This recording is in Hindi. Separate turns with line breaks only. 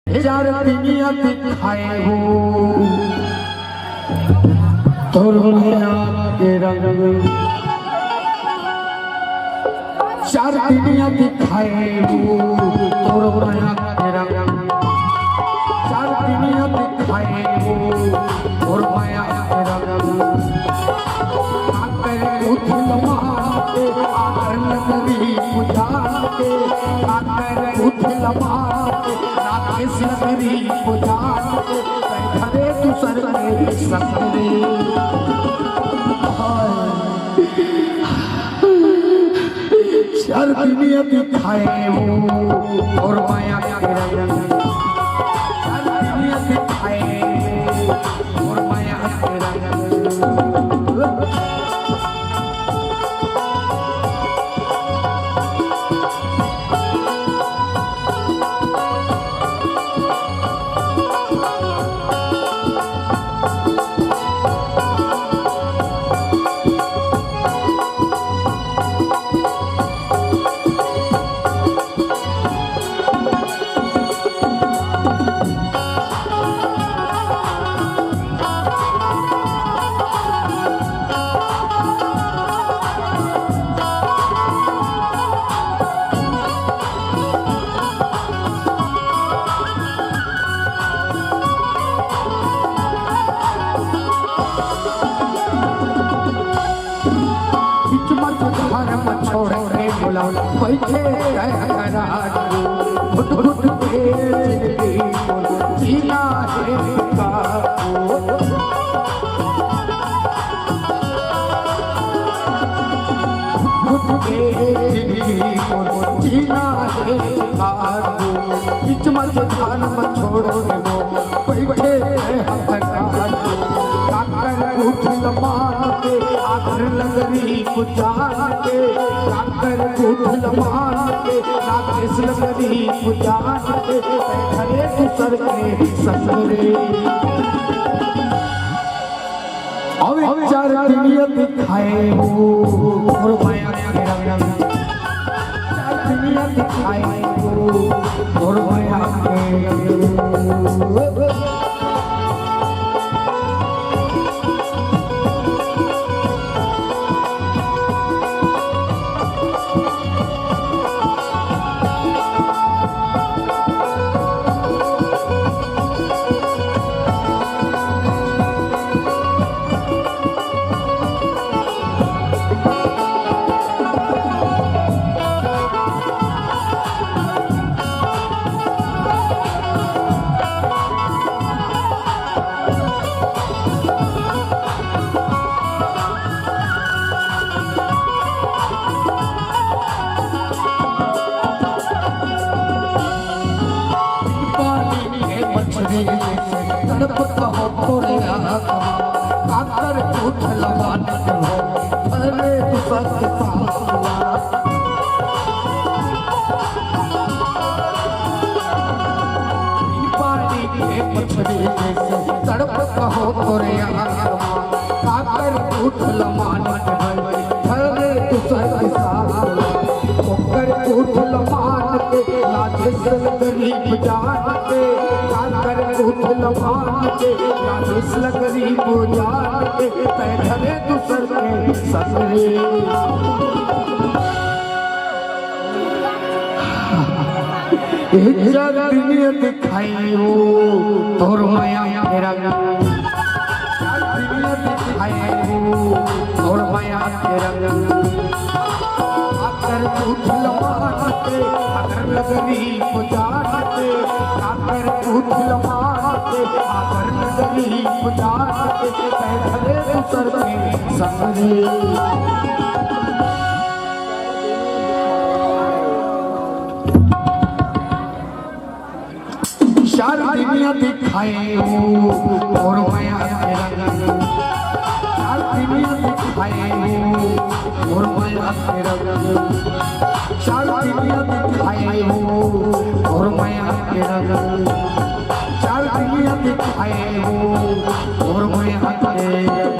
चार दुनिया दिखाए हो तोर माया के रंग, चार दुनिया दिखाए हो तोर माया के रंग, चार दुनिया दिखाए हो तोर माया के रंग। आकर उठल माते आकर नगरी पुजाते, आकर उठल माते राकेश नगरी पुजाते, घरे दूसर के सपने चार दुनिया दिखाए हो और माया के रंग, चार दुनिया दिखाए और माया के रंग। बैठे घुट घुट के जीना है घुट के जीना है बीच मत धान मत छोड़ो बैठे उठल मान के आकर लगरी पुजान के, आकर उठल मान के राकेश लगरी पुजान के, घरे दूसर के ससुरे अब चार दुनिया दिखाए हो और माया के रंग, चार दुनिया दिखाए हो और माया के रंग। तड़पता हो तोरे आकर उठल मान के हो अरे दूसर के पास पानी के मछली जैसे तड़पता हो तोरे आकर उठल मान के अरे दूसर के साथ ओकर उठल मान के राजेश गरीब जान के, आकर उठल मान के राजेश गरीब जान के, घरे दूसर के ससुरे चार दुनिया दिखाई हो तोर माया के रंग, चार दुनिया दिखाई हो तोर माया के रंग। आकर उठल मान के आकर लगरी पुजान के, आकर उठल मान के आकर लगरी पुजान के, घरे दूसर के ससुरे चार दुनिया दिखाए हो और माया के रंग, चार दुनिया दिखाए हो और माया के रंग, चार दुनिया दिखाए हो और माया के रंग, चार दुनिया दिखाए हो और माया के रंग।